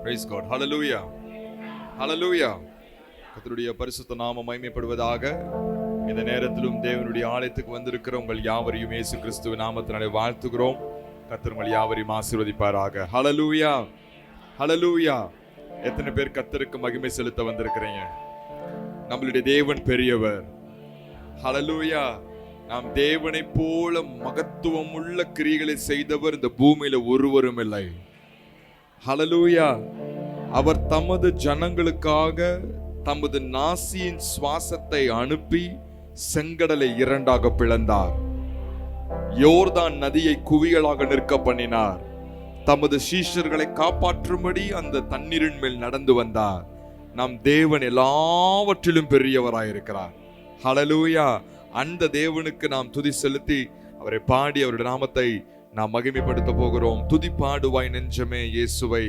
Praise God. Hallelujah. Hallelujah. கர்த்தருடைய பரிசுத்த நாமம் மகிமைப்படுவதாக. இந்த நேரத்திலும் தேவனுடைய ஆலயத்துக்கு வந்திருக்கிற உங்கள் யாவரையும் இயேசு கிறிஸ்துவின் நாமத்தினாலே வாழ்த்துகிறோம். கர்த்தர் உங்கள் யாவரையும் ஆசீர்வதிப்பாராக. Hallelujah. Hallelujah. எத்தனை பேர் கர்த்தருக்கு மகிமை செலுத்த வந்திருக்கிறீங்க? நம்மளுடைய தேவன் பெரியவர். Hallelujah. நாம் தேவனை போல மகத்துவம் உள்ள கிரியைகளை செய்தவர் இந்த பூமியில ஒருவரும் இல்லை. ஹல்லேலூயா. அவர் தமது ஜனங்களுக்காக தமது நாசியின் சுவாசத்தை அனுப்பி செங்கடலை இரண்டாக பிளந்தார். யோர்தான் நதியை குவியலாக நிற்க பண்ணினார். தமது சீஷர்களை காப்பாற்றும்படி அந்த தண்ணீரின் மேல் நடந்து வந்தார். நம் தேவன் எல்லாவற்றிலும் பெரியவராயிருக்கிறார். ஹல்லேலூயா. அந்த தேவனுக்கு நாம் துதி செலுத்தி அவரை பாடி அவருடைய நாமத்தை நாம் மகிமைப்படுத்த போகிறோம். துதி பாடுவாய் நெஞ்சமே இயேசுவை,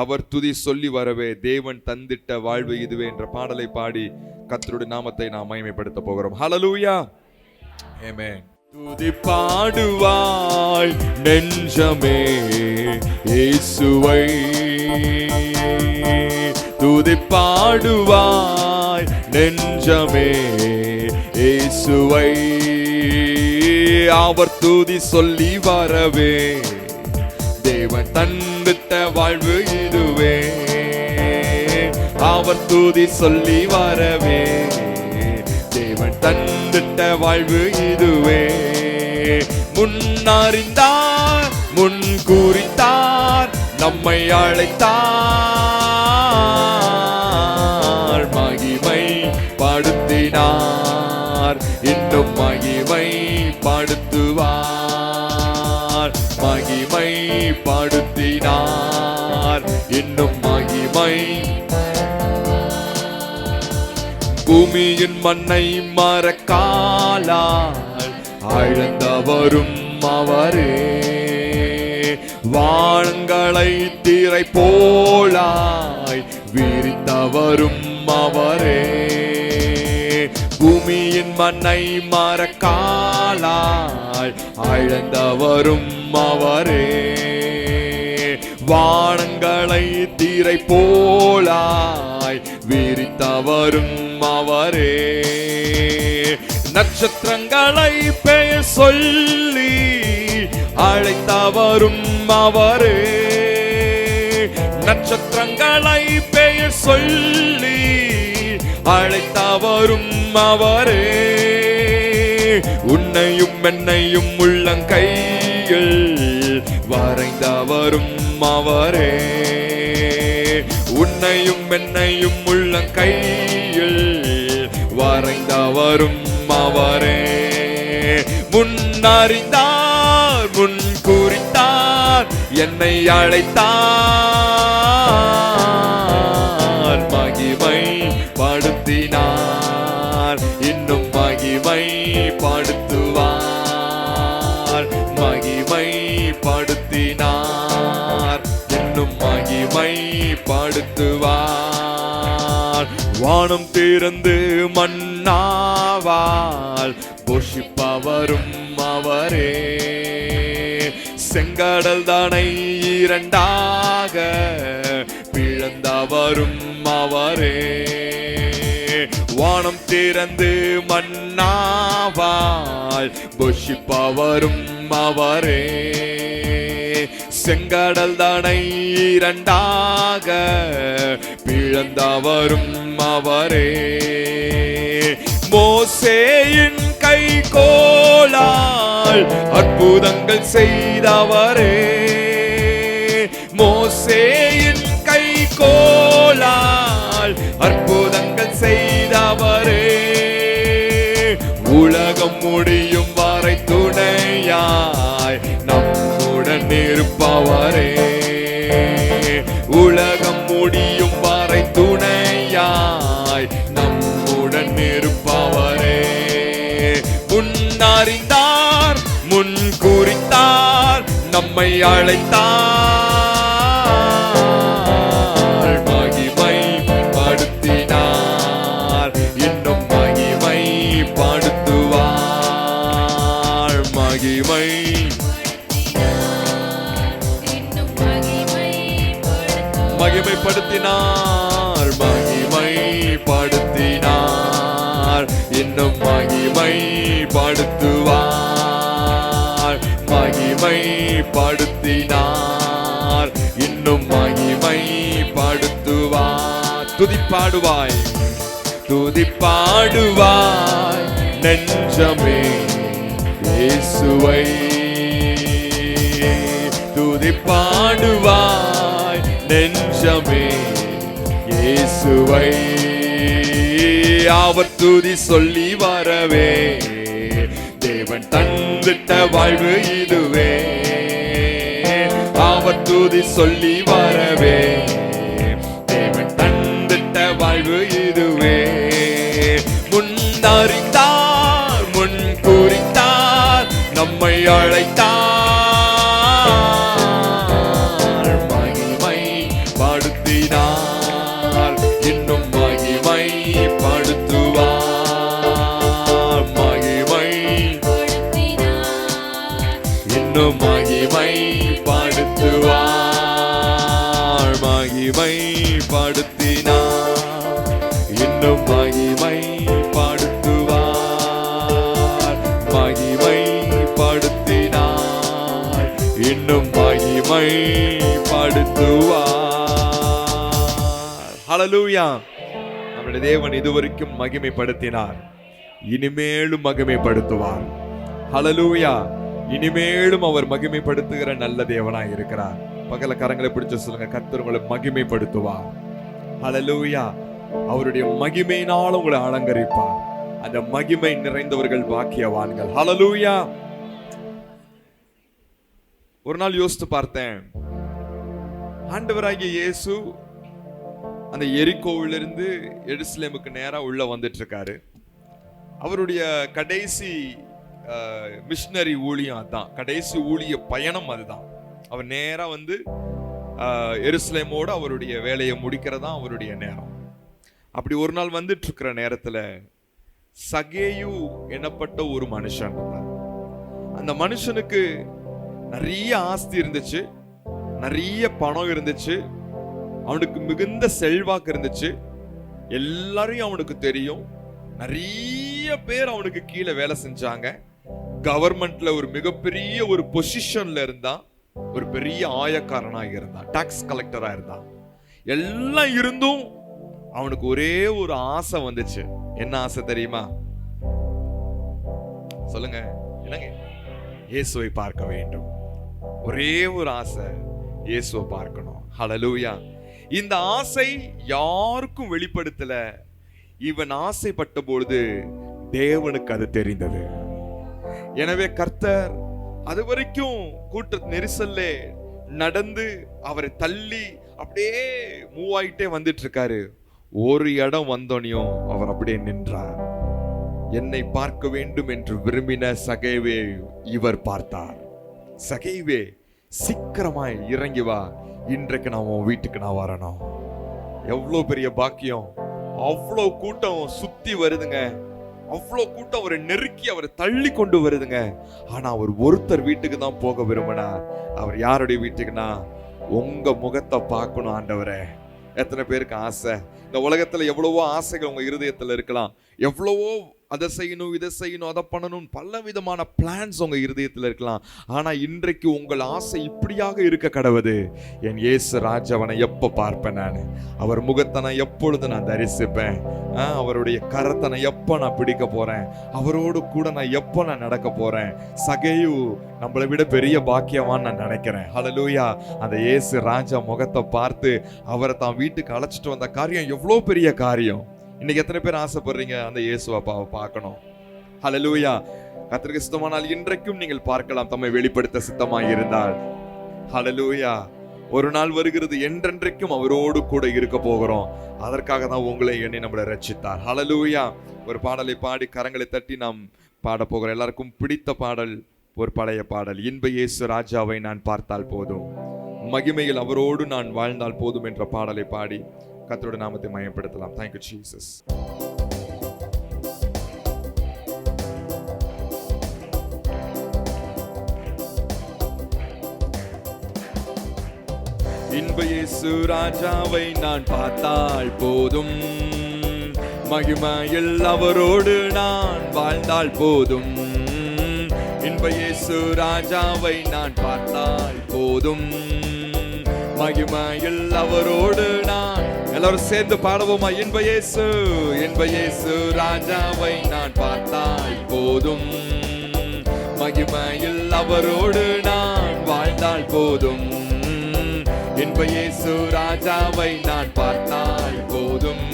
அவர் துதி சொல்லி வரவே, தேவன் தந்திட்ட வாழ்வு இதுவே என்ற பாடலை பாடி கர்த்தருடைய நாமத்தை நாம் மகிமைப்படுத்த போகிறோம். ஹல்லேலூயா. ஆமென். துதி பாடுவாய் நெஞ்சமே இயேசுவை, துதி பாடுவாய் நெஞ்சமே இயேசுவை, அவர் துதி சொல்லி வரவே, தேவன் தந்திட்ட வாழ்வு இதுவே, அவர் துதி சொல்லி வரவே, தேவன் தந்திட்ட வாழ்வு இதுவே. முன்னறிந்தார், முன் குறித்தார், நம்மை அழைத்தார், மகிமை படுத்தினார், இன்னும் மகிமை படுத்துவார், மகிமை படுத்தினார், இன்னும் மகிமை. பூமியின் மண்ணை மரக்காலால் ஆழ்ந்தவரும் அவரே, வானங்களை திரை போலாய் விரித்தவரும் அவரே, பூமியின் மண்ணை மரக்காலாய் ஆழ்ந்தவரும் அவரே, வானங்களை திரை போலாய் விரித்தவரும் அவரே, நட்சத்திரங்களை பெயர் சொல்லி அழைத்தவரும் அவரே, நட்சத்திரங்களை பெயர் சொல்லி அழைத்தவரும் அவரே, உன்னையும் என்னையும் உள்ளங்கையில் வரைந்தவரும் அவரே, உன்னையும் என்னையும் உள்ளங்கையில் வரைந்தவரும் அவரே, முன்னறிந்தார், முன் குறித்தார், என்னை அழைத்தார், மகிமை படுத்தினார், இன்னும் மகிமை படுத்துவார், மகிமை படுத்தினார், இன்னும் மகிமை படுத்துவார். வானம் திறந்து மன்னாவால் போஷிப்பவரும் அவரே, செங்கடல் தானை இரண்டாக பிளந்தவரும் அவரே, வானம் திறந்து மன்னாவால் போஷிப்பவரும் அவரே, செங்கடல் தானை இரண்டாக பிளந்தவரும் அவரே, மோசேயின் கை கோலால் அற்புதங்கள் செய்தவரே, மோசேயின் கை கோலால் அற்புதங்கள் செய்தவரே, உலகம் முடியும் வரை துணையாய் நம்முடன் இருப்பவரே, உலகம் முடியும் வரை துணையாய் நம்முடன் இருப்பவரே, முன்னறிந்தார், முன் குறித்தார், நம்மை அழைத்தார், மகிமை படுத்தினார், இன்னும் மகிமை படுத்துவார், மகிமை. மகிமை மகிமைப்படுத்தினார், மகிமைப்படுத்தினார், இன்னும் மகிமைப்படுத்துவார், மகிமைப்படுத்தினார், இன்னும் மகிமைப்படுத்துவார். துதிப்பாடுவாய், துதிப்பாடுவாய் நெஞ்சமே இயேசுவை, துதிப்பாடுவாய் நெஞ்சமே இயேசுவை. அவர் துதி சொல்லி வரவே தேவன் தந்திட்ட வாழ்வு இதுவே. அவர் துதி சொல்லி வரவே தேவன் தந்திட்ட வாழ்வு இதுவே. முன்னறிந்தார், முன் குறித்தார், நம்மை அழைத்தார், மகிமைப்படுத்தினார், இன்னும் மகிமைப்படுத்துவார், இன்னும் மகிமைப்படுத்துவார், மகிமைப்படுத்தினார், இன்னும் மகிமைப்படுத்துவார், மகிமைப்படுத்தினார், இன்னும் மகிமைப்படுத்துவார். ஹல்லேலூயா. நம்முடைய தேவன் இதுவரைக்கும் மகிமைப்படுத்தினார், இனிமேலும் மகிமைப்படுத்துவார். ஹல்லேலூயா. இனிமேலும் அவர் மகிமைப்படுத்துகிற நல்ல தேவனாய் இருக்கிறார். பகல கரங்களை பிடிச்சு சொல்லுங்க, கர்த்தர் உங்களை மகிமைப்படுத்துவார். ஹல்லேலூயா. அவருடைய மகிமையினால் உங்களை அலங்கரிப்பார். அந்த மகிமை நிறைந்தவர்கள் பாக்கியவான்கள். ஹல்லேலூயா. ஒரு நாள் யோசித்து பார்த்தேன், ஆண்டவராகிய இயேசு அந்த எரிகோவிலிருந்து எருசலேமுக்கு நேரா உள்ள வந்துட்டு இருக்காரு. அவருடைய கடைசி மிஷனரி ஊழியம் அதான், கடைசி ஊழிய பயணம் அதுதான். அவர் நேரா வந்து எருசலேமோட அவருடைய வேலையை முடிக்கிறதா அவருடைய நேரம். அப்படி ஒரு நாள் வந்துட்டு இருக்கிற நேரத்துல சகேயு எனப்பட்ட ஒரு மனுஷன், அந்த மனுஷனுக்கு நிறைய ஆஸ்தி இருந்துச்சு, நிறைய பணம் இருந்துச்சு, அவனுக்கு மிகுந்த செல்வாக்கு இருந்துச்சு, எல்லாரையும் அவனுக்கு தெரியும், நிறைய பேர் அவனுக்கு கீழே வேலை செஞ்சாங்க, கவர்மெண்ட்ல ஒரு மிகப்பெரிய ஒரு பொசிஷன்ல இருந்தான், ஒரு பெரிய ஆயக்காரனாக இருந்தான், டாக்ஸ் கலெக்டரா இருந்தான். எல்லாம் இருந்தும் அவனுக்கு ஒரே ஒரு ஆசை வந்துச்சு. என்ன ஆசை தெரியுமா? சொல்லுங்க, என்னங்க? இயேசுவை பார்க்க வேண்டும். ஒரே ஒரு ஆசை, இயேசுவை பார்க்கணும். ஹல்லேலூயா. இந்த ஆசை யாருக்கும் வெளிப்படுத்தல. இவன் ஆசைப்பட்ட பொழுது தேவனுக்கு அது தெரிந்தது. எனவே கர்த்தர் அது வரைக்கும் கூட்ட நெரிசல்ல நடந்து அவரை தள்ளி அப்படியே மூவ் ஆயிட்டே வந்துட்டு இருக்காரு. ஒரு இடம் வந்தோனையும் அவர் அப்படியே நின்றார். என்னை பார்க்க வேண்டும் என்று விரும்பின சகேவே இவர் பார்த்தார். சகேவே, சீக்கிரமாய் இறங்கி வா, இன்றைக்கு நான் உன் வீட்டுக்கு நான் வரணும். எவ்வளவு பெரிய பாக்கியம்! அவ்வளவு கூட்டம் சுத்தி வருதுங்க, அவ்வளவு கூட்டம் அவரை நெருக்கி அவரை தள்ளி கொண்டு வருதுங்க. ஆனா அவர் ஒருத்தர் வீட்டுக்கு தான் போக விரும்பினார். அவர் யாருடைய வீட்டுக்குன்னா, உங்க முகத்தை பார்க்கணும் ஆண்டவரே. எத்தனை பேருக்கு ஆசை? இந்த உலகத்துல எவ்வளவோ ஆசைகள் உங்க இருதயத்துல இருக்கலாம், எவ்வளவோ அதை செய்யணும், இதை செய்யணும், அதை பண்ணணும், பல விதமான பிளான்ஸ் உங்க இருதயத்தில் இருக்கலாம். ஆனா இன்றைக்கு உங்கள் ஆசை இப்படியாக இருக்க கடவுது, என் இயேசு ராஜாவனை எப்ப பார்ப்பேன் நான், அவர் முகத்தை நான் எப்பொழுது நான் தரிசிப்பேன், அவருடைய கரத்தை நான் எப்ப நான் பிடிக்க போறேன், அவரோடு கூட நான் எப்ப நான் நடக்க போறேன். சகேயு நம்மளை விட பெரிய பாக்கியவான்னு நான் நினைக்கிறேன். ஹல்லேலூயா. அந்த இயேசு ராஜா முகத்தை பார்த்து அவரை தான் வீட்டுக்கு அழைச்சிட்டு வந்த காரியம் எவ்வளவு பெரிய காரியம். இன்னைக்கு எத்தனை பேர் ஆசைப்படுறீங்க அந்த இயேசுவை பார்க்கணும்? ஹல்லேலூயா. கர்த்தருக்கு சித்தமானால் இன்றைக்கும் நீங்கள் பார்க்கலாம், தம்மை வெளிப்படுத்த சித்தமாய் இருந்தால். ஹல்லேலூயா. ஒரு நாள் வருகிறது, என்றென்றைக்கும் அவரோடு கூட இருக்க போகிறோம். அதற்காக தான் உங்களை எண்ணி நம்மளை ரட்சித்தார். ஹல்லேலூயா. ஒரு பாடலை பாடி கரங்களை தட்டி நாம் பாட போகிறோம். எல்லாருக்கும் பிடித்த பாடல் ஒரு பழைய பாடல், இன்ப இயேசு ராஜாவை நான் பார்த்தால் போதும், மகிமையில் அவரோடு நான் வாழ்ந்தால் போதும் என்ற பாடலை பாடி கர்த்தருடைய நாமத்தை மகிமைப்படுத்தலாம். Thank you Jesus. இன்ப இயேசு ராஜாவை நான் பார்த்தால் போதும், மகிமையில் அவரோடு நான் வாழ்ந்தால் போதும். இன்ப இயேசு ராஜாவை நான் பார்த்தால் போதும், மகிமையில் அவரோடு நான். எல்லாரும் சேர்ந்து பாடுவோமா? இன்ப இயேசு ராஜாவை நான் பார்த்தால் போதும், மகிமையில் அவரோடு நான் வாழ்ந்தால் போதும். இன்ப இயேசு ராஜாவை நான் பார்த்தால் போதும்,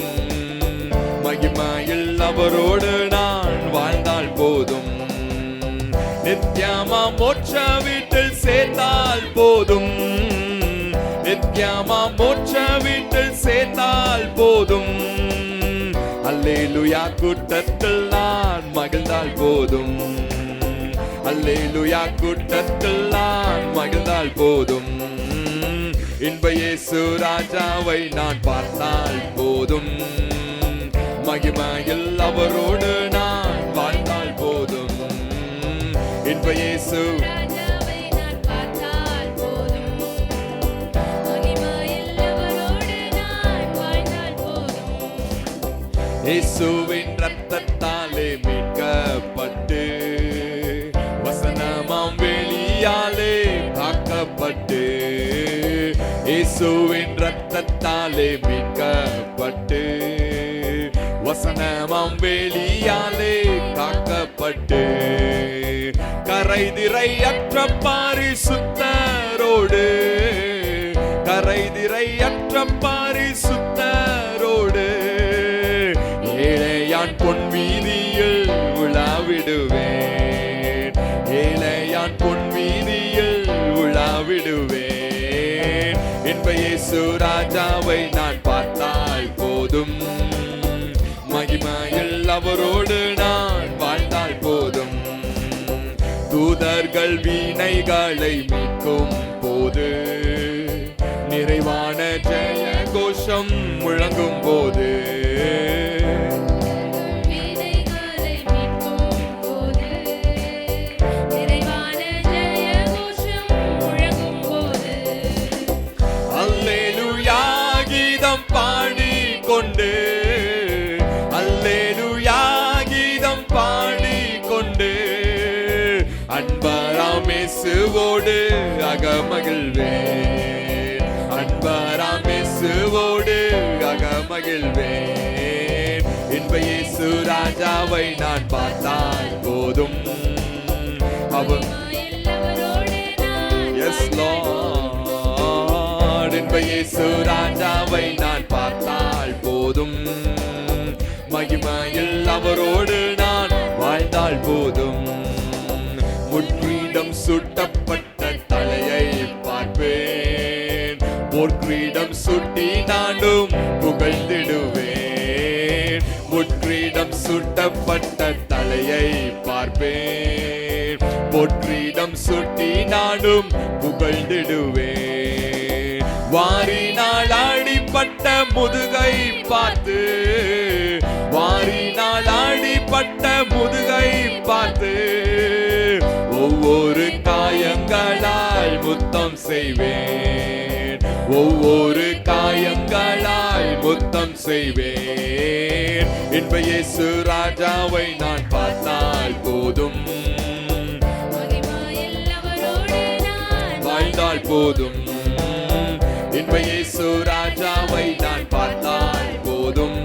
மகிமையில் அவரோடு நான் வாழ்ந்தால் போதும். நித்யமா மோட்ச வீட்டில் சேர்த்தால் போதும், நித்யமா மோட்ச வீட்டில் சேர்த்தால் போதும். அல்லேலூயா கூட்டத்தில் நான் மகிழ்ந்தால் போதும், அல்லேலூயா கூட்டத்தில் நான் மகிழ்ந்தால் போதும். இன்ப இயேசு ராஜாவை நான் பார்த்தால் போதும், மகிமையில் அவரோடு நான் வாழ்ந்தால் போதும். இன்ப இயேசு ராஜாவை நான் பார்த்தால் போதும், மகிமையில் அவரோடு நான் வாழ்ந்தால் போதும். இயேசுவின் இரத்தத்தாலே மீட்கப்பட்டு, வசனமாம் வெளியாலே காக்கப்பட்டு, இயேசுவின் இரத்தத்தாலே மீட்கப்பட்டு, வசனமாம் வெளியாலே காக்கப்பட்டு, கரைதிரையற்ற பரிசுத்தரோடு, கரைதிரையற்ற பரிசுத்தரோடு, ஏழையான் பொன் வீதியில் உலாவிடுவேன், ஏழையான் பொன் வீதியில் உலாவிடுவேன். இன்ப இயேசு ராஜாவை நான் பார்த்தால் போதும், மகிமையில் அவரோடு நான் வாழ்ந்தால் போதும். தூதர்கள் வீணைகளை மீட்கும் போது, நிறைவான ஜெய கோஷம் முழங்கும் போது, வீணைகளை மீட்கும் போது, நிறைவான ஜெய கோஷம் முழங்கும் போது, அல்லேலூயா கீதம் பாடிக்கொண்டு, அல்லேலூயா கீதம் பாடிக்கொண்டு, அன்பராம் இயேசுவோடு அகமகிழ்வேன், அன்பராம் இயேசுவோடு அகமகிழ்வேன். இன்ப இயேசு ராஜாவை நான் பார்த்தால் போதும், அவரோடு எஸ் லார்ட். இன்ப இயேசு ராஜாவை நான் பார்த்தால் போதும், மகிமையில் அவரோடு நான் வாழ்ந்தால் போதும். முட்கிரீடம் சுட்டப்பட்ட தலையை பார்ப்பேன், போர்க்கிரீடம் சுட்டி நானும் புகழ்ந்திடுவேன். முட்கிரீடம் சுட்டப்பட்ட தலையை பார்ப்பேன், போர்க்கிரீடம் சுட்டி நானும் புகழ்ந்திடுவேன். வாரினால் ஆடிப்பட்ட முதுகை பார்த்து, வாரினால் ஆடிப்பட்ட முதுகை பார்த்து, ஒவ்வொரு காயங்களால் முத்தம் செய்வேன், ஒவ்வொரு காயங்களால் முத்தம் செய்வேன். இன்ப இயேசு ராஜாவை நான் பார்த்தால் போதும், மகிமையில் அவரோடு நான் வாழ்ந்தால் போதும். இன்ப இயேசு ராஜாவை நான் பார்த்தால் போதும்,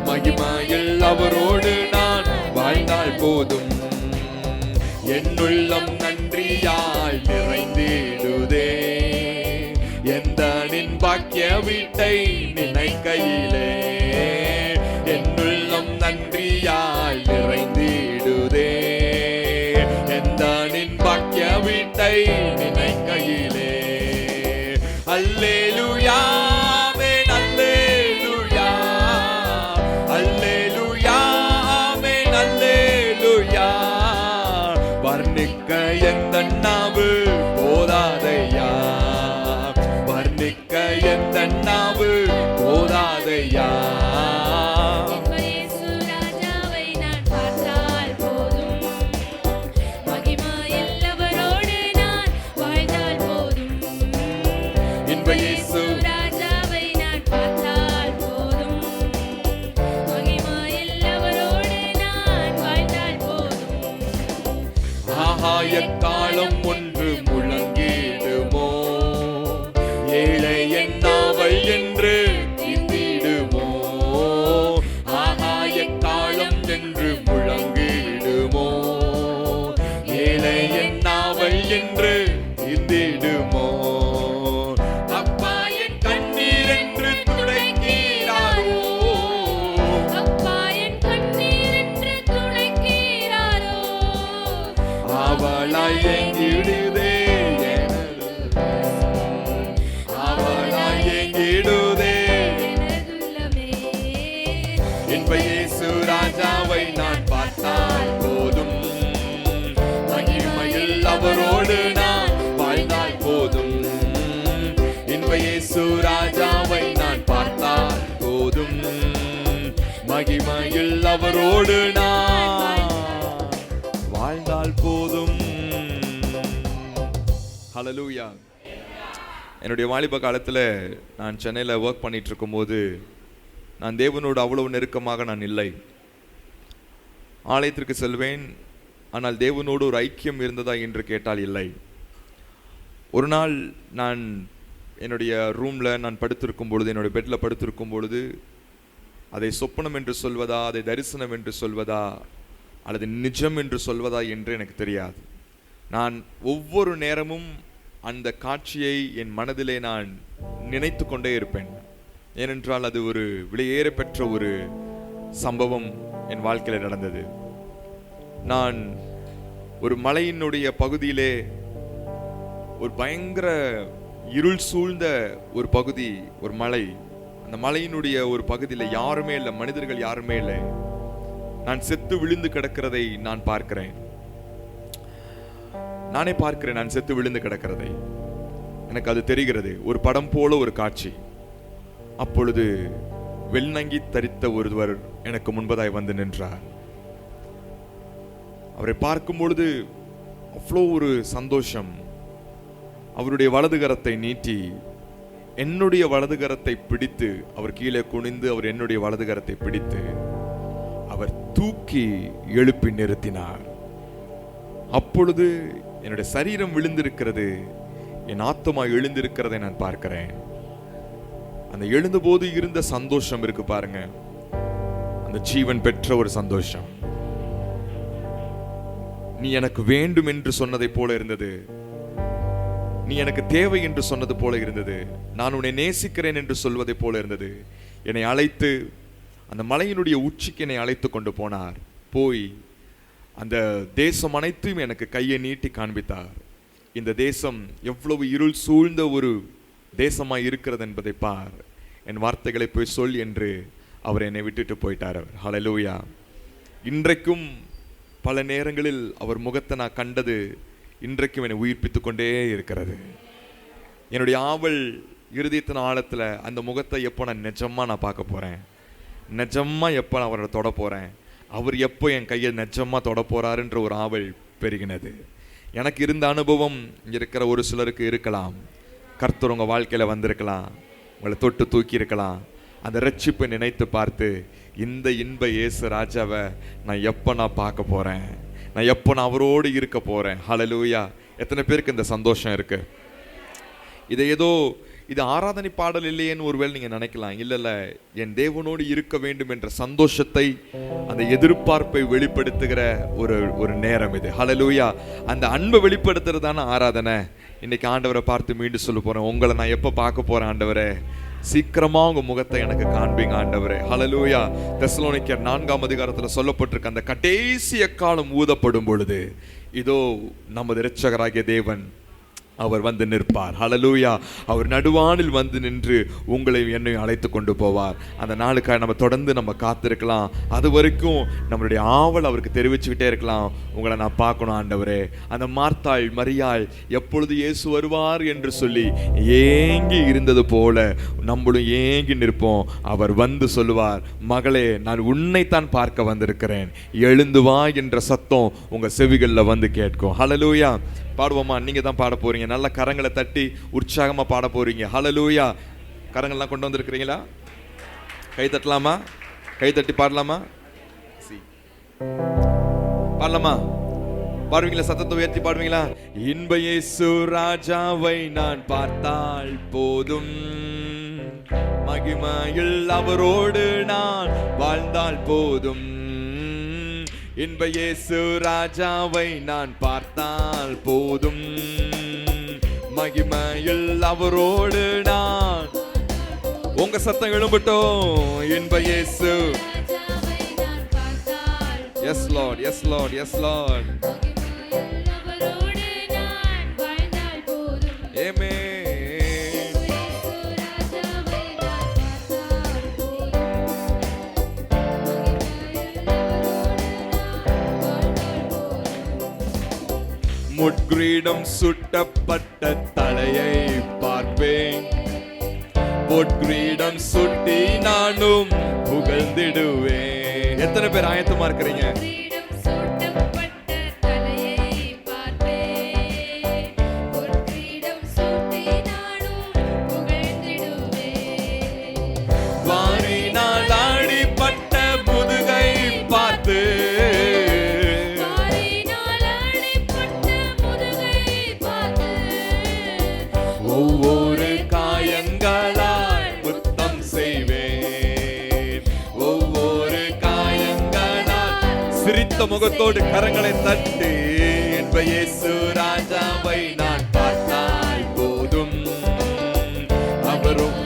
மகிமையில் அவரோடு நான் வாழ்ந்தால் போதும். என்னுள்ளம் நன்றியால் நிறைந்திடுதே, எந்த நின் பாக்கிய வீட்டை நினைக்கையிலே. என்னுள்ளம் நன்றியால் நிறைந்திடுதே, எந்த நின் பாக்கிய வீட்டை நினைக்கையிலே. அல்லேலூயா ஆமென், அல்லேலூயா, அல்லேலூயா ஆமென், அல்லேலூயா. வர்ணிக்க எந்த நாவு போதாதையா, வர்ணிக்க எந்த நாவு போதாதையா. எக்காலம் ஒன்று முழங்கிடுமோ, ஏழை என்னாவல் என்று இந்திடுமோ, ஆஹா எக்காலம் என்று முழங்கிடுமோ, ஏழை என்னாவல் என்று இந்திடுமோ. அப்பா என் கண்ணீர் என்று துடைக்கிறாரோ, அப்பா என் கண்ணீர் என்று துடைக்கிறாரோ, அவளாய் ஏங்கிடுதே எனது, அவளாய் ஏங்கிடுதே எனதுள்ளமே. என்ப இயேசு ராஜாவை நான் பார்த்தால் போதும், மகிமையில் அவரோடு நான் வாழ்ந்தால் போதும். என்ப இயேசு ராஜாவை நான் பார்த்தால் போதும், மகிமையில் அவரோடு நான் வாழ்ந்தால் போதும். ஹல்லேலூயா. என்னுடைய வாலிப காலத்தில் நான் சென்னையில் ஒர்க் பண்ணிட்டு இருக்கும்போது நான் தேவனோடு அவ்வளவு நெருக்கமாக நான் இல்லை. ஆலயத்திற்கு செல்வேன், ஆனால் தேவனோடு ஒரு ஐக்கியம் இருந்ததா என்று கேட்டால் இல்லை. ஒரு நாள் நான் என்னுடைய ரூமில் நான் படுத்திருக்கும் பொழுது, என்னுடைய பெட்டில் படுத்திருக்கும் பொழுது, அதை சொப்பனம் என்று சொல்வதா, அதை தரிசனம் என்று சொல்வதா, அல்லது நிஜம் என்று சொல்வதா என்று எனக்கு தெரியாது. நான் ஒவ்வொரு நேரமும் அந்த காட்சியை என் மனதிலே நான் நினைத்து கொண்டே இருப்பேன். ஏனென்றால் அது ஒரு விலையேற பெற்ற ஒரு சம்பவம் என் வாழ்க்கையில் நடந்தது. நான் ஒரு மலையினுடைய பகுதியிலே, ஒரு பயங்கர இருள் சூழ்ந்த ஒரு பகுதி, ஒரு மலை, அந்த மலையினுடைய ஒரு பகுதியில் யாருமே இல்லை, மனிதர்கள் யாருமே இல்லை. நான் செத்து விழுந்து கிடக்கிறதை நான் பார்க்கிறேன். நானே பார்க்கிறேன் நான் செத்து விழுந்து கிடக்கிறதை. எனக்கு அது தெரிகிறது, ஒரு படம் போல ஒரு காட்சி. அப்பொழுது வெள்நங்கி தரித்த ஒருவர் எனக்கு முன்பதாய் வந்து நின்றார். அவரை பார்க்கும் பொழுது அவ்வளோ ஒரு சந்தோஷம். அவருடைய வலது கரத்தை நீட்டி என்னுடைய வலது கரத்தை பிடித்து, அவர் கீழே குனிந்து அவர் என்னுடைய வலது கரத்தை பிடித்து அவர் தூக்கி எழுப்பி நிறுத்தினார். அப்பொழுது என்னுடைய சரீரம் விழுந்திருக்கிறது, என் ஆத்துமா எழுந்திருக்கிறதை நான் பார்க்கிறேன். அந்த எழுந்தபோது இருந்த சந்தோஷம் இருக்கு பாருங்க, அந்த ஜீவன் பெற்ற ஒரு சந்தோஷம். நீ எனக்கு வேண்டும் என்று சொன்னதை போல இருந்தது, நீ எனக்கு தேவை என்று சொன்னது போல இருந்தது, நான் உன்னை நேசிக்கிறேன் என்று சொல்வதை போல இருந்தது. என்னை அழைத்து அந்த மலையினுடைய உச்சிக்கு என்னை அழைத்து கொண்டு போனார். போய் அந்த தேசம் அனைத்தும் எனக்கு கையை நீட்டி காண்பித்தார். இந்த தேசம் எவ்வளவு இருள் சூழ்ந்த ஒரு தேசமாய் இருக்கிறது என்பதை பார், என் வார்த்தைகளை போய் சொல் என்று அவர் என்னை விட்டுட்டு போயிட்டார். அவர் ஹல்லேலூயா. இன்றைக்கும் பல நேரங்களில் அவர் முகத்தை நான் கண்டது இன்றைக்கும் என்னை உயிர்ப்பித்து கொண்டே இருக்கிறது. என்னுடைய ஆவல் இருதயத்தின் ஆழத்தில் அந்த முகத்தை எப்போ நான் நிஜமாக பார்க்க போகிறேன், நிஜமாக எப்போ நான் அவரை தொட போகிறேன், அவர் எப்போ என் கையை நிஜமாக தொட போகிறாருன்ற ஒரு ஆவல் பெருகினது. எனக்கு இருந்த அனுபவம் இருக்கிற ஒரு சிலருக்கு இருக்கலாம். கர்த்தர் உங்கள் வாழ்க்கையில் வந்திருக்கலாம், உங்களை தொட்டு தூக்கி இருக்கலாம். அந்த ரட்சிப்பை நினைத்து பார்த்து, இந்த இன்ப இயேசு ராஜாவை நான் எப்போ நான் பார்க்க போகிறேன், நான் எப்போ நான் அவரோடு இருக்க போகிறேன். ஹல்லேலூயா. எத்தனை பேருக்கு இந்த சந்தோஷம் இருக்குது? இதை ஏதோ இது ஆராதனை பாடல் இல்லையேன்னு ஒருவேளை நீங்கள் நினைக்கலாம். இல்லை, என் தேவனோடு இருக்க வேண்டும் என்ற சந்தோஷத்தை, அந்த எதிர்பார்ப்பை வெளிப்படுத்துகிற ஒரு நேரம் இது. ஹல்லேலூயா. அந்த அன்பை வெளிப்படுத்துறதான ஆராதனை. இன்னைக்கு ஆண்டவரை பார்த்து மீண்டும் சொல்ல போகிறேன், உங்களை நான் எப்போ பார்க்க போகிறேன் ஆண்டவரே, சீக்கிரமாக உங்கள் முகத்தை எனக்கு காண்பீங்க ஆண்டவரே. ஹல்லேலூயா. தெசலோனிக்கர் 4ஆம் அதிகாரத்தில் சொல்லப்பட்டிருக்க அந்த கடைசி எக்காலம் ஊதப்படும் பொழுது இதோ நமது இரட்சகராகிய தேவன் அவர் வந்து நிற்பார். ஹல்லேலூயா. அவர் நடுவானில் வந்து நின்று உங்களை என்னையும் அழைத்து கொண்டு போவார். அந்த நாளுக்காக நம்ம தொடர்ந்து நம்ம காத்திருக்கலாம். அது வரைக்கும் நம்மளுடைய ஆவல் அவருக்கு தெரிவிச்சுக்கிட்டே இருக்கலாம், உங்களை நான் பார்க்கணும் ஆண்டவரே. அந்த மார்த்தாள் மரியாள் எப்பொழுது இயேசு வருவார் என்று சொல்லி ஏங்கி இருந்தது போல நம்மளும் ஏங்கி நிற்போம். அவர் வந்து சொல்லுவார், மகளே நான் உன்னைத்தான் பார்க்க வந்திருக்கிறேன், எழுந்து வா என்ற சத்தம் உங்க செவிகளில் வந்து கேட்கும். ஹல்லேலூயா. பாடுவோமா? நீங்க தான் பாட போறீங்க. நல்ல கரங்களை தட்டி உற்சாகமா பாட போறீங்க. ஹல்லேலூயா. கரங்கள்லாம் கொண்டு வந்திருக்கிறீங்களா? கை தட்டலாமா? கை தட்டி பாடலாமா? பாடலாமா? பாடுவீங்களா? சத்தத்தை உயர்த்தி பாடுவீங்களா? இன்ப இயேசு ராஜாவை நான் பார்த்தால் போதும், மகிமையில் அவரோடு நான் வாழ்ந்தால் போதும். இன்ப இயேசு ராஜாவை நான் பார்த்தால் போதும், மகிமையில் அவரோடு நான். உங்க சத்தம் எழும்பட்டும். இன்ப இயேசு. Yes Lord, yes Lord, yes Lord. Amen. முட்கிரீடம் சுட்டப்பட்ட தலையை பார்ப்பேன், பொற்கிரீடம் சுட்டி நானும் புகழ்ந்திடுவேன். எத்தனை பேர் ஆயத்தமா இருக்கிறீங்க? வாரினால் ஆடிப்பட்ட முதுகை பார்த்து, ஒவ்வொரு காயங்களால் முத்தம் செய்வேன், ஒவ்வொரு காயங்களால். சிரித்த முகத்தோடு கரங்களை தட்டி, இன்ப இயேசு ராஜாவை நான் பார்த்தால் போதும், அவரும்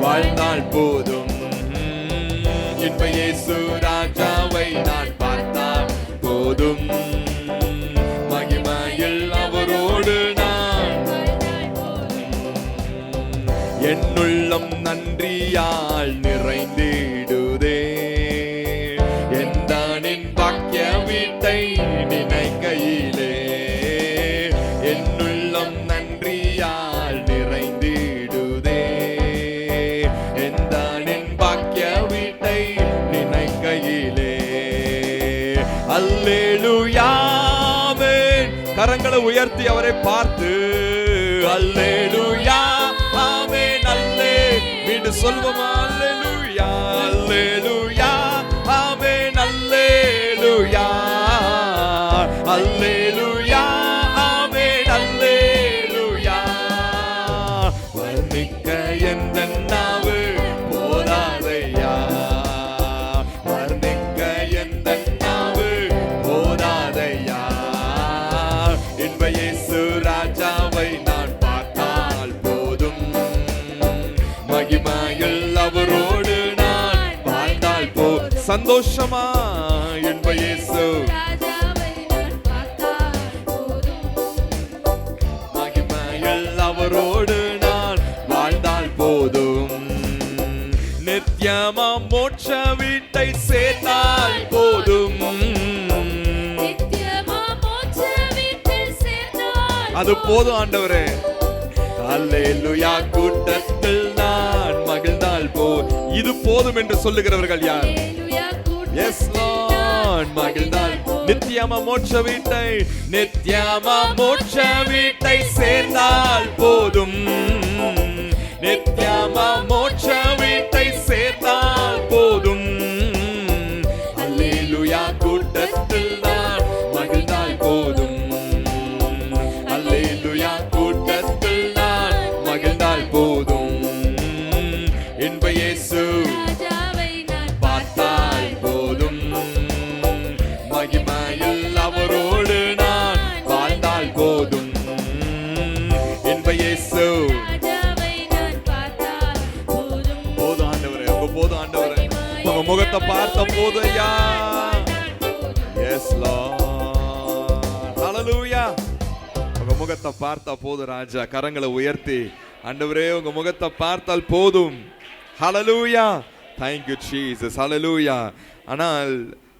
வாழ்ந்தால் போதும். இன்ப இயேசு ராஜாவை நான் பார்த்தால் போதும், மகிமையில் அவரோடு நான். என்னுள்ளம் நன்றியால் நிறைந்திடுதே, எந்தானின் பாக்கிய வீட்டை நினைக்கையிலே. என்னுள்ளம் நன்றியால் நிறைந்திடுதே, எந்தானின் பாக்கிய வீட்டை நினைக்கையிலே. அல்லேலூயா. ஆமென். கரங்களை உயர்த்தி அவரை பார்த்து, அல்லேலூயா, ஆமென், அல்லே. மீண்டும் சொல்வோமா? அல்லேலூயா, அல்லேலூயா, ஆமென், அல்லேலூயா, அல்லேலூயா, ஆமென், அல்லேலூயா. வர்ணிக்க எந்த நாவு போதாதையா, வர்ணிக்க எந்த நாவு போதாதையா. இன்ப இயேசு ராஜாவை நான் பார்த்தால் போதும், மகிமையில் அவரோடு நான் வாழ்ந்தால் போ. சந்தோஷமா இன்ப இயேசு மகிமையில் அவரோடு நான் வாழ்ந்தால் போதும். நித்தியமா மோட்ச வீட்டை சேர்த்தால் போதும், அது போதும் ஆண்டவரே. அல்லேலூயா. கூட்டத்தில் நான் மகிழ்ந்தால் போ. இது போதும் என்று சொல்லுகிறவர்கள் யார்? S Lord. மகிழ்ந்தால் நித்தியமா மோட்ச வீட்டை, நித்தியமா மோட்ச வீட்டை சேர்ந்தால் போதும், நித்தியமா மோட்ச வீட்டை சேர்ந்தால் போதும். அல்லேலூயா. கூட்டத்தில் நான் மகிழ்ந்தால் போதும், அல்லேலூயா. கூட்டத்தில் நான் மகிழ்ந்தால் போதும். இன்ப இயேசு பார்த்தால் போதும், மகிமையில் அவரோடு நான் வாழ்ந்தால் போதும். இன்ப இயேசு. போதும் ஆண்டவரே, உங்க போதும் ஆண்டவரே, உங்க முகத்தை பார்த்த போதும் ஐயா. Yes Lord. ஹல்லேலூயா. உங்க முகத்தை பார்த்தா போதும் ராஜா. கரங்களை உயர்த்தி, ஆண்டவரே உங்க முகத்தை பார்த்தால் போதும். ஹல்லேலூயா. Thank you Jesus. ஹல்லேலூயா. ஆனால்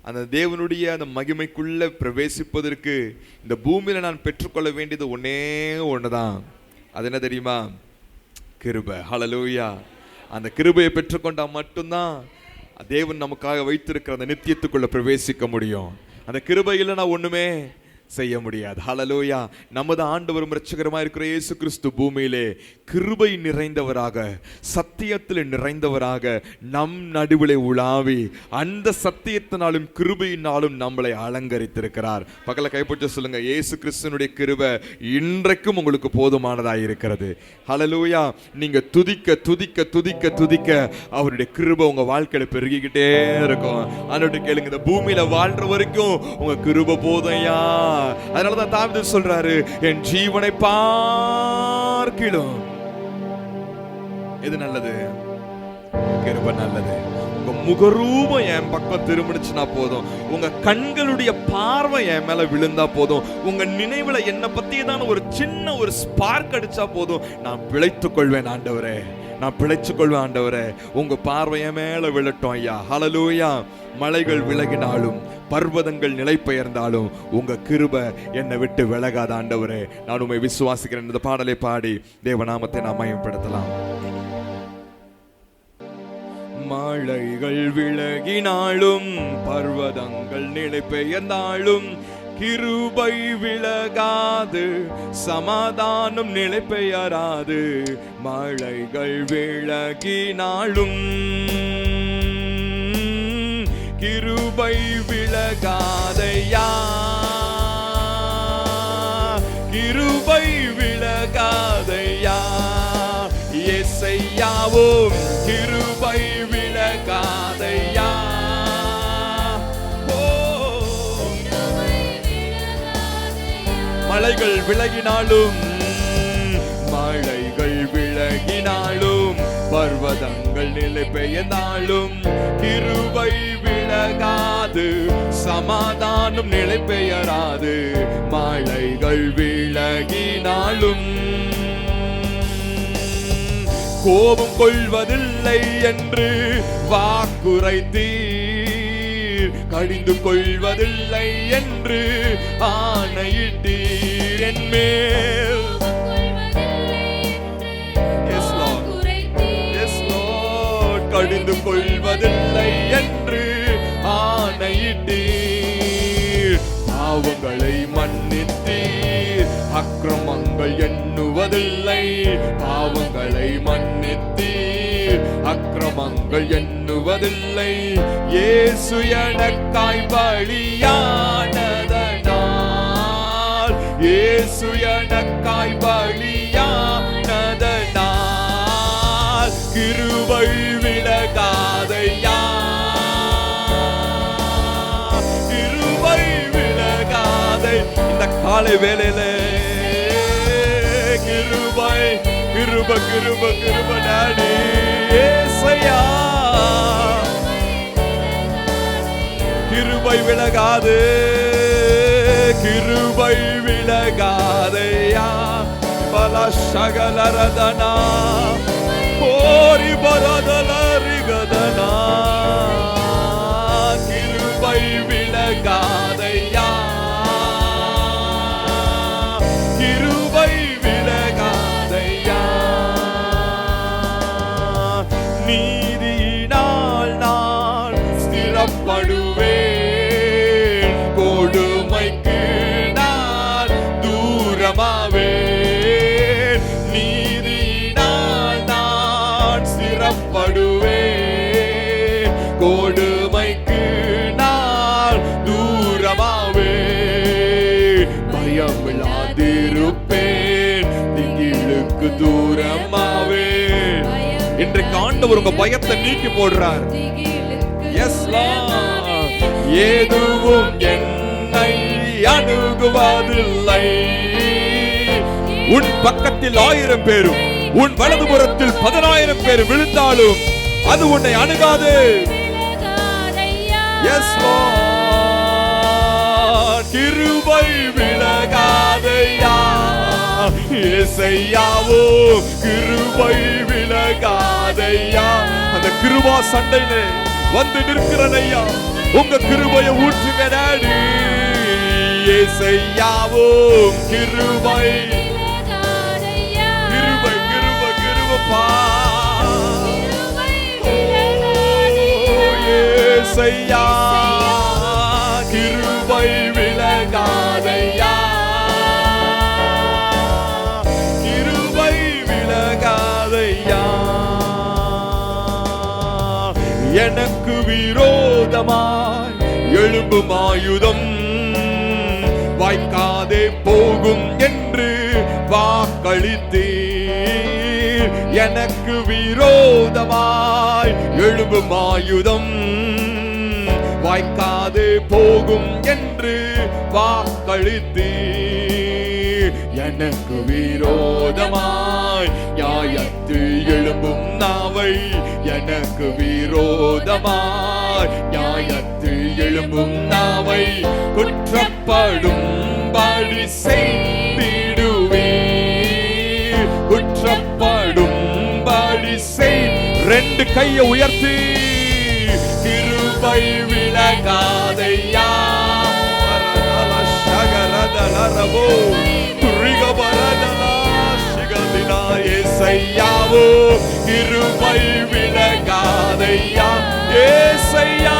அந்த தேவனுடைய அந்த மகிமைக்குள்ள பிரவேசிப்பதற்கு இந்த பூமியில நான் பெற்றுக்கொள்ள வேண்டியது ஒன்னே ஒண்ணுதான். அது என்ன தெரியுமா? கிருபை. ஹல்லேலூயா. அந்த கிருபையை பெற்றுக்கொண்டா மட்டும்தான் தேவன் நமக்காக வைத்திருக்கிற அந்த நித்தியத்துக்குள்ள பிரவேசிக்க முடியும். அந்த கிருபை இல்லைன்னா ஒண்ணுமே செய்ய முடியாது. ஹல்லேலூயா. நமது ஆண்டவரும் இரட்சகருமாய் இருக்கிற இயேசு கிறிஸ்து பூமியிலே கிருபை நிறைந்தவராக, சத்தியத்தில் நிறைந்தவராக நம் நடுவிலே உலாவி அந்த சத்தியத்தினாலும் கிருபையினாலும் நம்மளை அலங்கரித்திருக்கிறார். பக்கத்துல கைப்பற்ற சொல்லுங்க, இயேசு கிறிஸ்துனுடைய கிருபை இன்றைக்கும் உங்களுக்கு போதுமானதாக இருக்கிறது. ஹல்லேலூயா. நீங்க துதிக்க துதிக்க துதிக்க துதிக்க அவருடைய கிருபை உங்க வாழ்க்கையில பெருகிக்கிட்டே இருக்கும். அதனால கேளுங்க, இந்த பூமியில வாழ்ற வரைக்கும் உங்க கிருபை போதையா. அதனாலதான் தாவீது சொல்றாரு, என் ஜீவனை பார்க்கிலும் எது நல்லது? கிருபை நல்லது. உங்க முகரூபம் என் பக்கம் திரும்பிடுச்சுனா போதும், உங்க கண்களுடைய பார்வை என் மேல விழுந்தா போதும், உங்க நினைவுல என்னை பத்தியதான ஒரு சின்ன ஒரு ஸ்பார்க் அடிச்சா போதும், நான் பிழைத்துக் கொள்வேன் ஆண்டவரே, நான் பிழைச்சுக் கொள்வேன் ஆண்டவரே. உங்க பார்வைய மேல விழட்டும் ஐயா. ஹல்லேலூயா. மலைகள் விலகினாலும் பர்வதங்கள் நிலை பெயர்ந்தாலும் உங்க கிருபை என்னை விட்டு விலகாத ஆண்டவரே. நான் உம்மை விசுவாசிக்கிறேன். இந்த பாடலை பாடி தேவநாமத்தை நாம் மகிமைப்படுத்தலாம். மலைகள் விலகினாலும் பர்வதங்கள் நிலை பெயர்ந்தாலும் கிருபை விலகாது, சமாதானம் நிலை பெயராது. மலைகள் விலகினாலும் கிருபை விலகாதையா, கிருபை விலகாதையா. இயேசையாவும் கிருபை விலகாதையா. மலைகள் விலகினாலும், மலைகள் விலகினாலும் பர்வதங்கள் நிலை பெயர்ந்தாலும் கிருபை விலகாது, சமாதானம் நிலை பெயராது. மலைகள் விலகினாலும் கோபம் கொள்வதில்லை என்று வாக்குரைத்தீர், கடிந்து கொள்வதில்லை என்று ஆணையிட்டீர் என்மேல். Yes Lord, yes Lord, கடிந்து கொள்வதில்லை என்று ஆணையிட்டீர். பாவங்களை மன்னித்தீர், அக்கிரமங்கள் எண்ணுவதில்லை. பாவங்களை மன்னித்தீர், அக்கிரமங்கள் எண்ணுவதில்லை. இயேசு எனக்காய் பலியானதனால், இயேசு எனக்காய் பலியானதனால் கிருபை விலகாதையா, கிருபை விலகாதை. இந்த காலை வேளையில கிருபை கிருப கிருப கிருப டாடி ஏசையா, கிருபை விலகாது, கிருபை விலகாதையா. பல சகலரதனா கோரி பரதலரிகதனா, கிருபை விலகாதையா, கிருபை விலகாதையா. நீதியினால் நான் ஸ்திரப்படுவேன், கொடுமைக்கு நான் தூரமாவேன். நீதியினால் நான் ஸ்திரப்படுவேன், கொடுமைக்கு நான் தூரமாவேன். பயமில்லாதிருப்பேன், திகிலுக்கு தூரமாவேன். இன்றைக்கு ஆண்டவர் உங்க பயத்தை நீக்கி போடுறார். Yes Lord. எதுவும் என்னை அணுகுவதில்லை. உன் பக்கத்தில் 1000 பேரும் உன் வலதுபுறத்தில் 10,000 பேர் விழுந்தாலும் அது உன்னை அணுகாது. Yes Lord. கிருபை விலகாதையா, இயேசையாவோ கிருபை விலகாதையா. அந்த கிருபா சண்டையிலே வந்து நிற்கிறனையா, உங்க கிருபையை ஊற்றுங்க டாடி. இயேசையாவோ கிருபை கிருபை கிருப கிருபப்பா. இயேசையா கிருபை விலகாதையா. எழும்பும் ஆயுதம் வாய்க்காதே போகும் என்று வாக்களித்தீர். எனக்கு விரோதமாய் எழும்பும் ஆயுதம் வாய்க்காதே போகும் என்று வாக்களித்தீர். எனக்கு விரோதமாய் நியாயத்து எழும்பும் நாவை, எனக்கு விரோதமாய் நியாயத்து எழும்பும் நாவை குற்றப்படும் படி செய்திடுவீர். குற்றப்படும் படி செய். ரெண்டு கையை உயர்த்தி கிருபை விலகாதையா. ஏசையாவோ கிருபை விலகாதையா. ஏசையா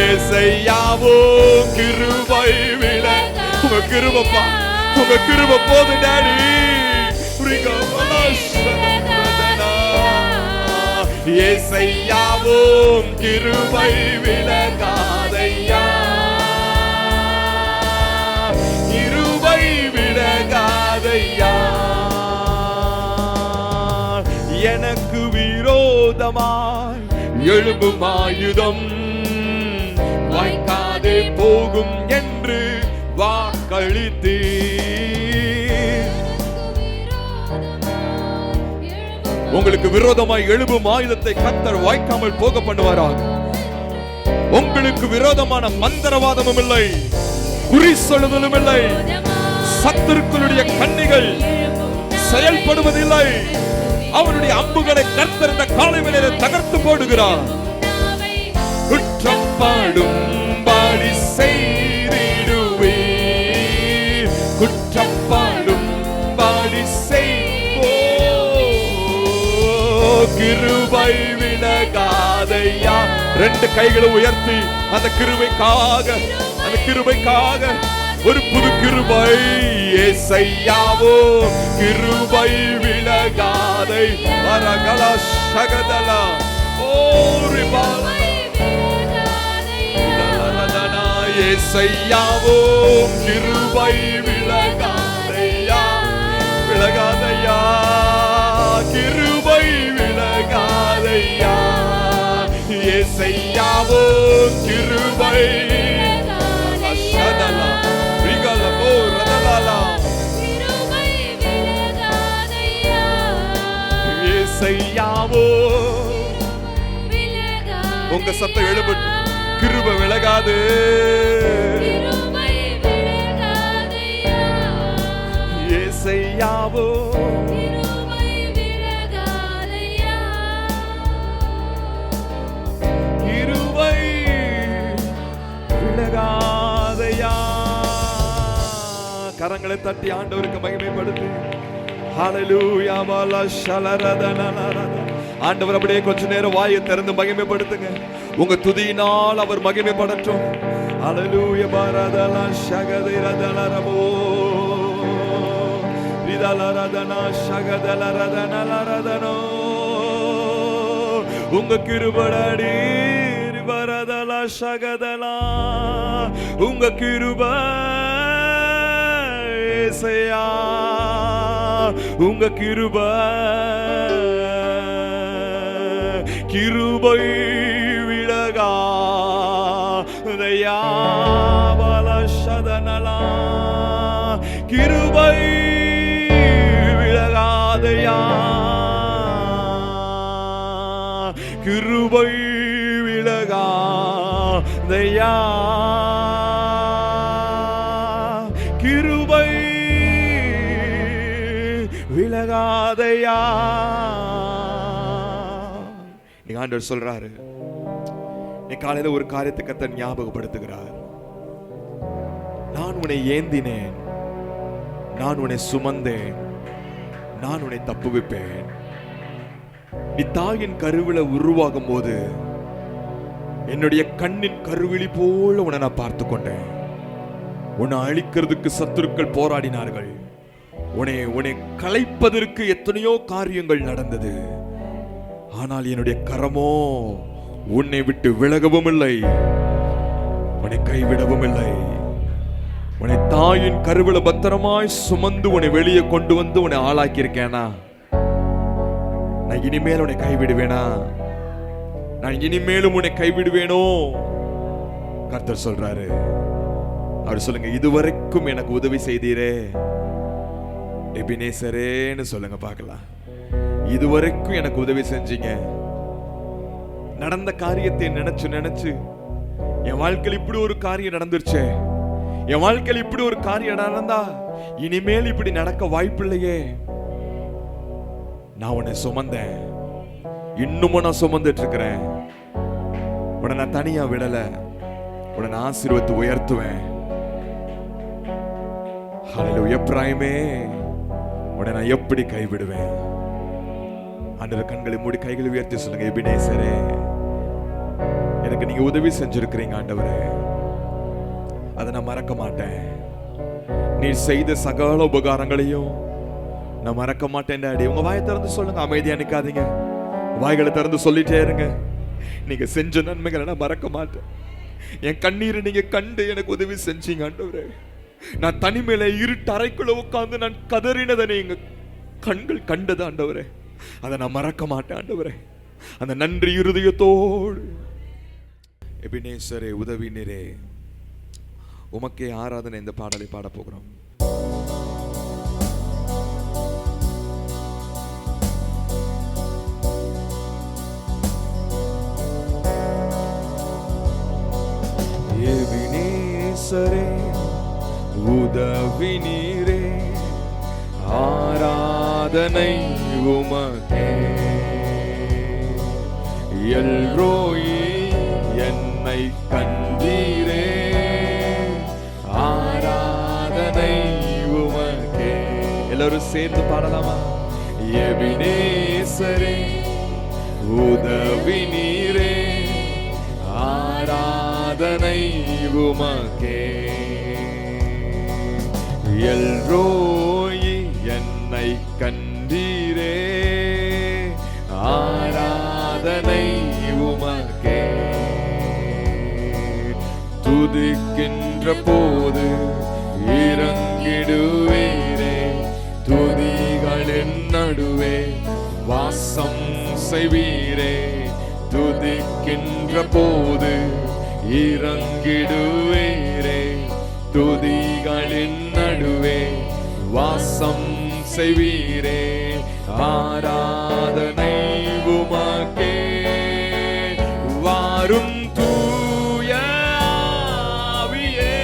ஏசையாவோ கிருபை விலக. உங்க கிருபப்பா, உங்க கிருப போது டாடி. ஏசையாவும் கிருபை விலகாதையா. கிருபை விலகாதையா. எனக்கு விரோதமாய் எழும்பும் ஆயுதம் வாய்க்காதே போகும் என்று வாக்களித்தீர். உங்களுக்கு விரோதமாய் எழும்பும் ஆயுதத்தை கர்த்தர் வாய்க்காமல் போக பண்ணுவாராக. உங்களுக்கு விரோதமான மந்திரவாதமும் இல்லை, குறி சொல்லுதலும் இல்லை, சத்துருக்களுடைய கண்ணிகள் செயல்படுவதில்லை. அவனுடைய அம்புகளை கர்த்தர் இந்த காலை வேளையிலே தகர்த்து போடுகிறார். குற்றப்பாடும் பாடி செய்திடுவீர். குற்றப்பாடும் பாடி செய். கிருபை விலகாதையா. ரெண்டு கைகளை உயர்த்தி அந்த கிருபைக்காக, அந்த கிருபைக்காக ஒரு புது கிருபை. ஏசையாவோ கிருபை விலகாதை. அரகலா சகதலா ஓரிபாலா. ஏசையாவோ கிருபை விலகாதையா. விலகாதையா. கிருபை விலகாதையா. ஏசையாவோ கிருபை அஷதலா ரிகலமோ ரதலலா. ஏசையாவோ உங்க சத்தம் எழுபட்டு. கிருபை விலகாது. ஏசையாவோ கரங்களை தட்டி ஆண்டவருக்கு மகிமைப்படுத்து. ஹல்லேலூயா வாலா ஷலரதனலரத. ஆண்டவர் அப்படியே கொஞ்ச நேரம் வாயை திறந்து மகிமைப்படுத்துங்க. உங்க துதியினால் அவர் மகிமைப்படட்டும். ஹல்லேலூயா பரதலா ஷகதிரதலரபோ ரிதலரதனா ஷகதலரதனலரதனோ. உங்க கிருபைடி பரதலா ஷகதலா. உங்க கிருபை ஏசையா. உங்க கிருபை கிருபை விலகாதையா. பலஷதனலா. கிருபை விலகாதையா. கிருபை விலகாதையா. கிருபை விலகாதையா. ஆண்டவர் சொல்றாரு, நீ காலையில ஒரு காரியத்தை கர்த்தர் ஞாபகப்படுத்துகிறார். நான் உன்னை ஏந்தினேன், நான் உன்னை சுமந்தேன், நான் உன்னை தப்புவிப்பேன். நீ தாயின் கருவில உருவாகும் போது என்னுடைய கண்ணின் கருவிழி போல உன்னை நான் பார்த்து கொண்டேன். உன்னை அழிக்கிறதுக்கு சத்துருக்கள் போராடினார்கள். உன்னை கலைப்பதற்கு எத்தனையோ காரியங்கள் நடந்தது. ஆனால் என்னுடைய கரமோ உன்னை விட்டு விலகவும் இல்லை, உன்னை கைவிடவும் இல்லை. உன்னை தாயின் கருவில பத்திரமாய் சுமந்து உன்னை வெளியே கொண்டு வந்து உன்னை ஆளாக்கி இருக்கேனா? நான் இனிமேல் உன்னை கைவிடுவேனா? நான் இனிமேலும் உன்னை கைவிடுவேனோ? கர்த்தர் சொல்றாரு. அவர் சொல்லுங்க, இதுவரைக்கும் எனக்கு உதவி செய்தீரே எபினேசரேன்னு சொல்லுங்க பார்க்கலாம். இதுவரைக்கும் எனக்கு உதவி செஞ்சீங்க. நடந்த காரியத்தை நினைச்சு நினைச்சு என் வாழ்க்கையில் இப்படி ஒரு காரியம் நடந்துருச்சே, என் வாழ்க்கையில் இப்படி ஒரு காரியம் நடந்தா இனிமேல் இப்படி நடக்க வாய்ப்பில்லையே. நான் உன்னை சுமந்தேன், இன்னுமும் நான் சுமந்துட்டு இருக்கிறேன். உன்னை நான் தனியா விடல, உன்னை நான் ஆசீர்வதித்து உயர்த்துவேன். ஹல்லேலூயா. எப்ராயிமே, உன்னை நான் எப்படி கைவிடுவேன்? ஆண்டவர் கண்களை மூடி கைகளை உயர்த்தி சொல்லுங்க, எபினேசரே, எனக்கு நீங்க உதவி செஞ்சிருக்கிறீங்க ஆண்டவரே, அதை நான் மறக்க மாட்டேன். நீ செய்த சகல உபகாரங்களையும் நான் மறக்க மாட்டேன் டாடி. உங்க வாயை திறந்து சொல்லுங்க, அமைதியா நிக்காதீங்க, வாய்களை திறந்து சொல்லிட்டே இருங்க. நீங்க செஞ்ச நன்மைகளை நான் மறக்க மாட்டேன். என் கண்ணீரை நீங்க கண்டு எனக்கு உதவி செஞ்சீங்க ஆண்டவரே. நான் தனிமையில இருட்டு அறைக்குள்ள உட்கார்ந்து நான் கதறினதை நீங்க கண்கள் கண்டது ஆண்டவரே, அதை நான் மறக்க மாட்டேன் ஆண்டவரே. அந்த நன்றி இருதயத்தோடு எபினேசரே, உதவி நீரே, உமக்கே ஆராதனை. இந்த பாடலை பாட போகிறோம். எபினேசரே, உதவி நீரே, ஆராதனை உமக்கே. எல்ரோயி, என்னை கண்டீரே, ஆராதனை உமக்கே. எல்லாரும் சேர்ந்து பாடலாமா? எபினேசரே, உதவி நீரே, ஆராதனை உமக்கே. எல்ரோயி, என்னை கண்டீரே, ஆராதனை உமக்கே. துதிக்கின்ற போது இறங்கிடுவீரே, துதிகளின் நடுவே வாசம் செய்வீரே. துதிக்கின்ற போது இறங்கிடுவீரே, துதிகளின் நடுவே வாசம் செய்வீரே. ஆராதனை உமக்கே. வாரும் தூய ஆவியே,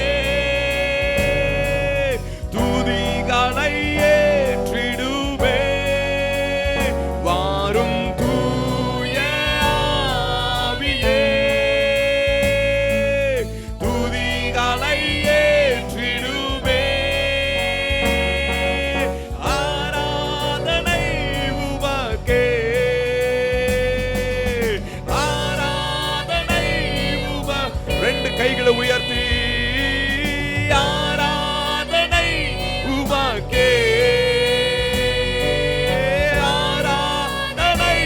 துதிகளை ஏற்றிடுவே. வாரும் தூய ஆவியே, துதிகளை ஏற்றிடுவே. ஆராதனை உமக்கே, ஆராதனை உமக்கே. ரெண்டு கைகளை உயர்த்தி ஆராதனை உமக்கே, ஆராதனை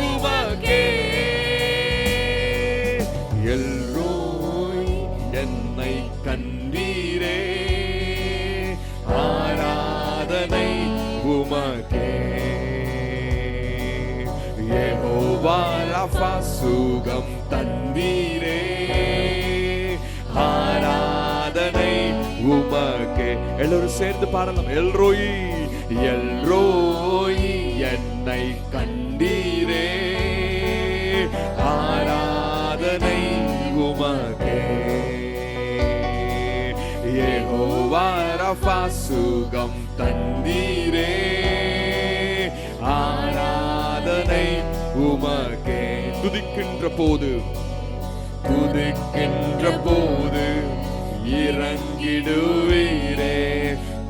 உமக்கே. எல்ரோய், என்னை கண்டீரே, ஆராதனை உமக்கே. யெகோவா ரஃபா, சுகம் தந்தீரே, ஆராதனை உமக்கே. எல்லாரும் சேர்ந்து பாடலாம். எல்ரோயி, எல்ரோயி, என்னை கண்டீரே, ஆராதனை உமக்கே. யெகோவா ரஃபா, சுகம் தந்தீரே, ஆராதனை உமக்கே. துதிக்கின்ற போது, துதிக்கின்ற போது இறங்கிடுவீரே,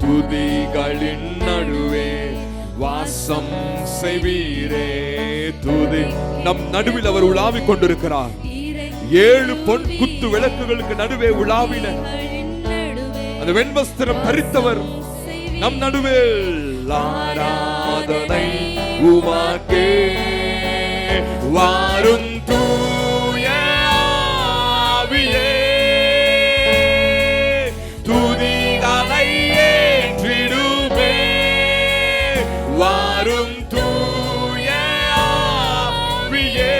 துதிகளின் நடுவே வாசம் செய்வீரே. துதி நம் நடுவில் அவர் உலாவிக் கொண்டிருக்கிறார். 7 பொன் குத்து விளக்குகளுக்கு நடுவே உலாவின அந்த வெண்வஸ்திரம் தரித்தவர் நம் நடுவில். ஆராதனை உமக்கே, வாரும் தூய ஆவியே, துதிகளை ஏற்றிடுமே. வாரும் தூய ஆவியே,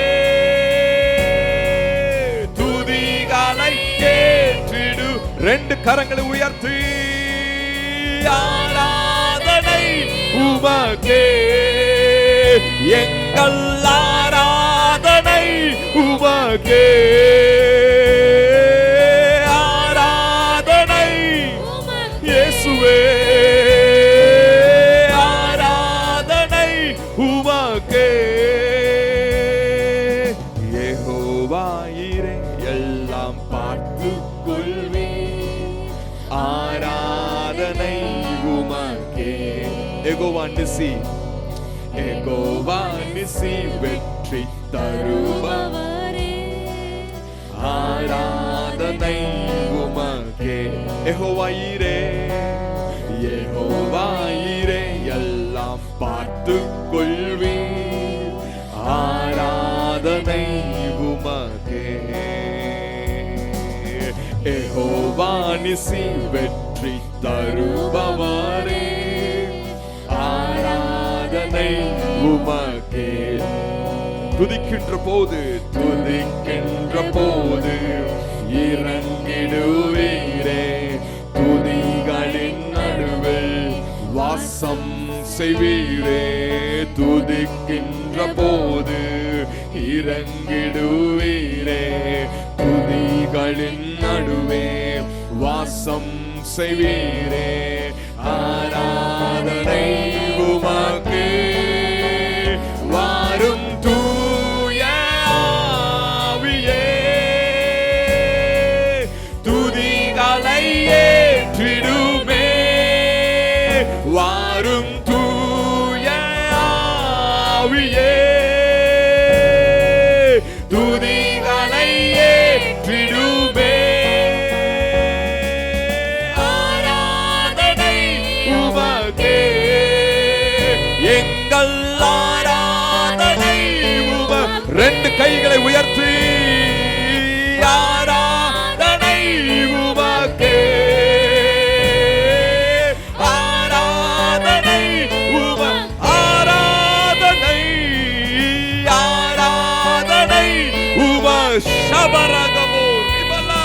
துதிகளை ஏற்றிடு. ரெண்டு கரங்களை உயர்த்தி ஆராதனை உமக்கே, எங்கள் ஆராதனை உமக்கே, ஆராதனை இயேசுவே, ஆராதனை உமக்கே. யெகோவாயிரே எல்லாம் பார்த்துக் கொள்வீர், ஆராதனை உமக்கே. யெகோவா நிசி, யெகோவா நிசி வெற்றி தருபவரே, ஆராதனை உமக்கே. யெகோவாயிரே, யெகோவாயிரே எல்லாம் பார்த்துக் கொள்வீர், ஆராதனை உமக்கே. யெகோவா நிசி வெற்றி தருபவரே, ஆராதனை உமக்கே. துதிக்கின்ற போது, துதிக்கின்ற போது இறங்கிடுவீரே, துதிகளின் நடுவில் வாசம் செய்வீரே. துதிக்கின்ற போது இறங்கிடுவீரே, துதிகளின் நடுவே வாசம் செய்வீரே. ஆராதனை உமக்கே, வாரும் தூய ஆவியே, துதிகளை ஏற்றிடுமே. வாரும் தூய ஆவியே, துதிகளை ஏற்றிடுமே. ஆராதனை உமக்கே, எங்கள் ஆராதனை உமக்கே. ரெண்டு கைகளை உயர்த்தி ஆராதனை உமக்கே, ஆராதனை உமக்கே, ஆராதனை, ஆராதனை உமக்கே. ஷபரகமோ ரிபலா,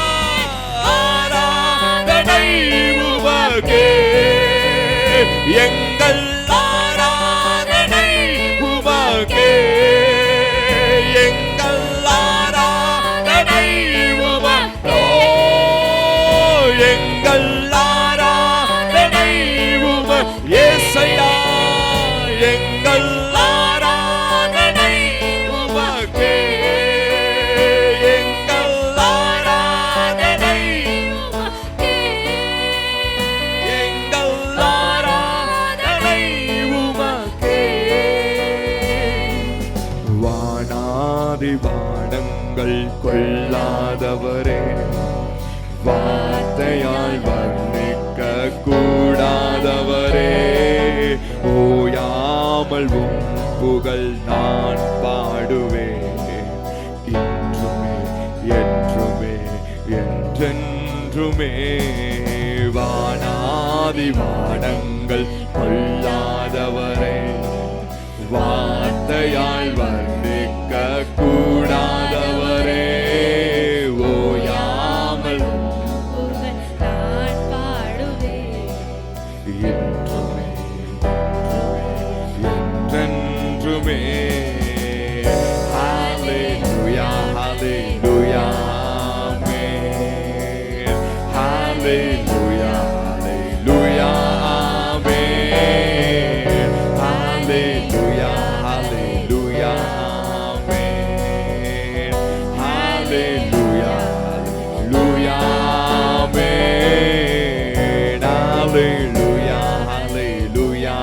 ஆராதனை உமக்கே, எங்கள் ஆராதனை உமக்கே, எங்கள் ஆராதனை உமக்கே. எங்கள் ஆராதனை உமக்கே, இயேசையா, எங்கள் ஆராதனை உமக்கே, எங்கள் ஆராதனை உமக்கே, எங்கள் ஆராதனை உமக்கே. வானாதி வானங்கள் கொள்ளாதவரே, வார்த்தையால் வர்ணிக்க கூடாதவரே, ஓயாமல் உம் புகழ் நான் பாடுவேன், இன்றுமே என்றுமே என்றென்றுமே. வானாதி வானங்கள் கொள்ளாதவரே, வார்த்தையால் வர்ணிக்க கூடாதவரே, ஓயாமல் நான் பாடுவேன், என்றுமே என்றென்றுமே. ஹalleluya, ஹalleluya, ஆமென். ஹalleluya, ஹalleluya, ஆமென். ஹalleluya, ஹalleluya, ஆமென். ஹalleluya, ஹalleluya, ஆமென். ஹalleluya, ஹalleluya,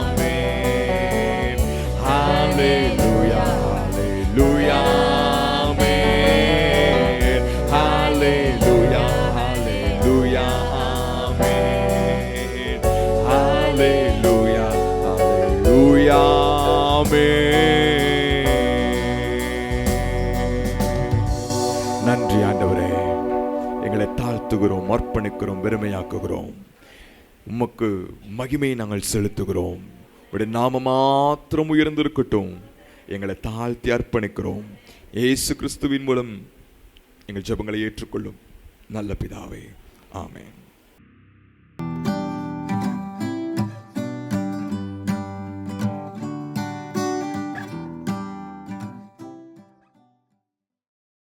ஆமென். ஹalleluya, ஹalleluya, ஆமென். ஹalleluya, ஹalleluya, தாழ்த்துகிறோம், அர்ப்பணிக்கிறோம், பெருமையாக்குகிறோம். உமக்கு மகிமையை நாங்கள் செலுத்துகிறோம். உடைய நாமம் மாத்திரம் உயர்ந்திருக்கட்டும். எங்களை தாழ்த்தி அர்ப்பணிக்கிறோம். இயேசு கிறிஸ்துவின் மூலம் எங்கள் ஜெபங்களை ஏற்றுக்கொள்ளும் நல்ல பிதாவே, ஆமென்.